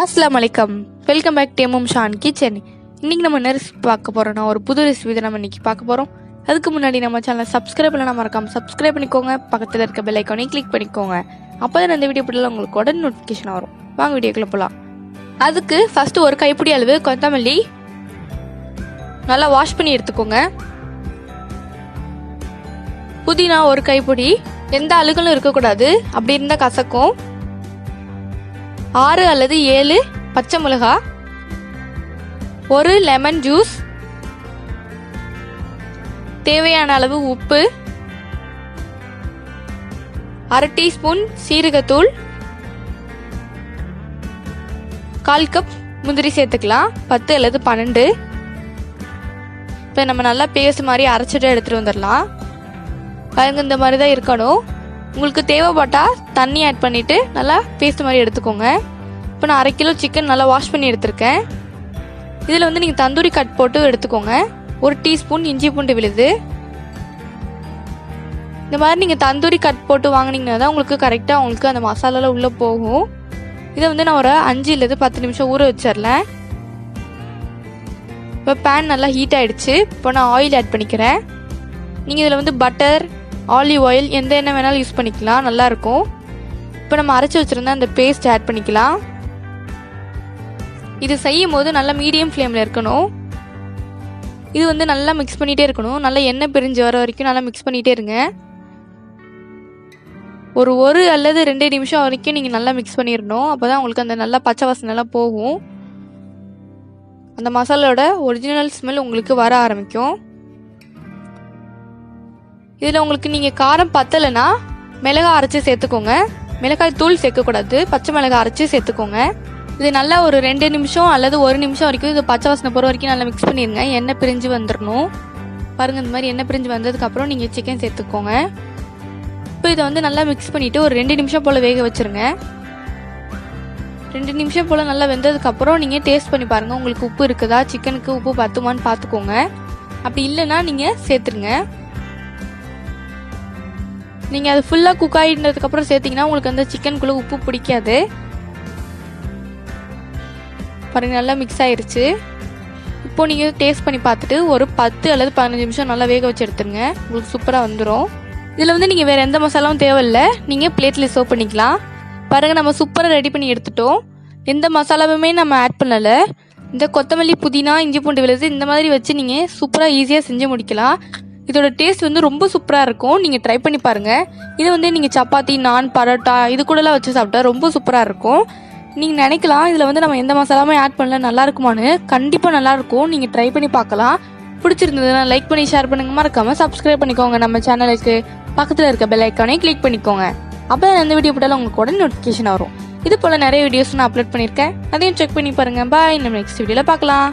அஸ்ஸலாமு அலைக்கும். Welcome back to Shan kitchen. இன்னைக்கு நம்ம என்ன ரெசிபி பார்க்க போறோம்னா ஒரு புது ரெசிபி தான் நம்ம இன்னைக்கு பார்க்க போறோம். அதுக்கு முன்னாடி நம்ம சேனலை சப்ஸ்கிரைப் பண்ணலாம், மறக்காம சப்ஸ்கிரைப் பண்ணிக்கோங்க. பக்கத்தில் இருக்க பெல் ஐக்கானையும் கிளிக் பண்ணிக்கோங்க. அப்போதான் இந்த வீடியோ போட்டாலும் உங்களுக்கு உடனே நோட்டிஃபிகேஷன் வரும். வாங்க வீடியோக்குள்ள போகலாம். அதுக்கு ஃபர்ஸ்ட் ஒரு கைப்பிடி அளவு கொத்தமல்லி நல்லா வாஷ் பண்ணி எடுத்துக்கோங்க. புதினா ஒரு கைப்பிடி, எந்த அழுகலும் இருக்கக்கூடாது, அப்படி இருந்தால் கசக்கும். 6 அல்லது 7 பச்சை மிளகா, ஒரு லெமன் ஜூஸ், தேவையான அளவு உப்பு, 1/2 டீஸ்பூன் சீரகத்தூள், 1/4 கப் முந்திரி சேர்த்துக்கலாம், 10 அல்லது 12. இப்போ நம்ம நல்லா பேஸ்ட் மாதிரி அரைச்சிட்டு எடுத்துட்டு வந்துடலாம். பாருங்க, இந்த மாதிரி தான் இருக்கணும். உங்களுக்கு தேவைப்பட்டா தண்ணி ஆட் பண்ணிட்டு நல்லா பேஸ்ட் மாதிரி எடுத்துக்கோங்க. இப்போ நான் 1/2 கிலோ சிக்கன் நல்லா வாஷ் பண்ணி எடுத்திருக்கேன். இதில் வந்து நீங்கள் தந்தூரி கட் போட்டு எடுத்துக்கோங்க. 1 டீஸ்பூன் இஞ்சி பூண்டு விழுது. இந்த மாதிரி நீங்கள் தந்தூரி கட் போட்டு வாங்கினீங்கன்னா தான் உங்களுக்கு கரெக்டாக உங்களுக்கு அந்த மசாலாலாம் உள்ளே போகும். இதை வந்து நான் ஒரு 5 அல்லது 10 நிமிஷம் ஊற வச்சிடலேன். இப்போ பேன் நல்லா ஹீட் ஆகிடுச்சு. இப்போ நான் ஆயில் ஆட் பண்ணிக்கிறேன். நீங்கள் இதில் வந்து பட்டர், ஆலிவ் ஆயில், எந்த எண்ணெய் வேணாலும் யூஸ் பண்ணிக்கலாம், நல்லாயிருக்கும். இப்போ நம்ம அரைச்சி வச்சுருந்தா அந்த பேஸ்ட் ஆட் பண்ணிக்கலாம். இது செய்யும் போது நல்லா மீடியம் ஃப்ளேமில் இருக்கணும். இது வந்து நல்லா மிக்ஸ் பண்ணிகிட்டே இருக்கணும். நல்லா எண்ணெய் பிரிஞ்சு வர வரைக்கும் நல்லா மிக்ஸ் பண்ணிகிட்டே இருங்க. ஒரு அல்லது 2 நிமிஷம் வரைக்கும் நீங்கள் நல்லா மிக்ஸ் பண்ணிடணும். அப்போ தான் உங்களுக்கு அந்த நல்லா பச்சை வாசனைலாம் போகும். அந்த மசாலோட ஒரிஜினல் ஸ்மெல் உங்களுக்கு வர ஆரம்பிக்கும். இதில் உங்களுக்கு நீங்கள் காரம் பத்தலைன்னா மிளகாய் அரைச்சி சேர்த்துக்கோங்க. மிளகாய் தூள் சேர்க்கக்கூடாது, பச்சை மிளகாய் அரைச்சி சேர்த்துக்கோங்க. இது நல்லா ஒரு 2 நிமிஷம் அல்லது 1 நிமிஷம் வரைக்கும் இது பச்சை வாசனை போகிற வரைக்கும் நல்லா மிக்ஸ் பண்ணிடுங்க. எண்ணெய் பிரிஞ்சு வந்துடணும். பாருங்கள், இந்த மாதிரி எண்ணெய் பிரிஞ்சு வந்ததுக்கப்புறம் நீங்கள் சிக்கன் சேர்த்துக்கோங்க. இப்போ இதை வந்து நல்லா மிக்ஸ் பண்ணிவிட்டு ஒரு 2 நிமிஷம் போல் வேக வச்சுருங்க. 2 நிமிஷம் போல் நல்லா வெந்ததுக்கப்புறம் நீங்கள் டேஸ்ட் பண்ணி பாருங்கள். உங்களுக்கு உப்பு இருக்குதா, சிக்கனுக்கு உப்பு பத்துமான்னு பார்த்துக்கோங்க. அப்படி இல்லைன்னா நீங்கள் சேர்த்துருங்க. நீங்கள் அது ஃபுல்லாக குக் ஆகிட்டதுக்கப்புறம் சேர்த்திங்கன்னா உங்களுக்கு அந்த சிக்கனுக்குள்ளே உப்பு பிடிக்காது. பாருங்கள், நல்லா மிக்ஸ் ஆயிடுச்சு. இப்போது நீங்கள் டேஸ்ட் பண்ணி பார்த்துட்டு ஒரு 10 அல்லது 15 நிமிஷம் நல்லா வேக வச்சு எடுத்துருங்க. உங்களுக்கு சூப்பராக வந்துடும். இதில் வந்து நீங்கள் வேறு எந்த மசாலாவும் தேவையில்லை, நீங்கள் பிளேட்டில் சர்வ் பண்ணிக்கலாம். பாருங்கள், நம்ம சூப்பராக ரெடி பண்ணி எடுத்துட்டோம். எந்த மசாலாவுமே நம்ம ஆட் பண்ணலை. இந்த கொத்தமல்லி, புதினா, இஞ்சி பூண்டு விழுது இந்த மாதிரி வச்சு நீங்கள் சூப்பராக ஈஸியாக செஞ்சு முடிக்கலாம். இதோட டேஸ்ட் வந்து ரொம்ப சூப்பராக இருக்கும். நீங்கள் ட்ரை பண்ணி பாருங்கள். இது வந்து நீங்கள் சப்பாத்தி, நான், பரோட்டா இது கூடலாம் வச்சு சாப்பிட்டா ரொம்ப சூப்பராக இருக்கும். நீங்கள் நினைக்கலாம் இதில் வந்து நம்ம எந்த மசாலாமே ஆட் பண்ணல, நல்லா இருக்குமான்னு. கண்டிப்பாக நல்லாயிருக்கும். நீங்கள் ட்ரை பண்ணி பார்க்கலாம். பிடிச்சிருந்ததுன்னா லைக் பண்ணி ஷேர் பண்ணுங்க. மறக்காமல் சப்ஸ்கிரைப் பண்ணிக்கோங்க. நம்ம சேனலுக்கு பக்கத்தில் இருக்க பெல் ஐக்கானையும் கிளிக் பண்ணிக்கோங்க. அப்போ எந்த வீடியோ போட்டாலும் உங்களுக்கு உடனே நோட்டிஃபிகேஷன் வரும். இது போல் நிறைய வீடியோஸ் நான் அப்லோட் பண்ணியிருக்கேன். அதையும் செக் பண்ணி பாருங்கள். பாய். நம்ம நெக்ஸ்ட் வீடியோவில் பார்க்கலாம்.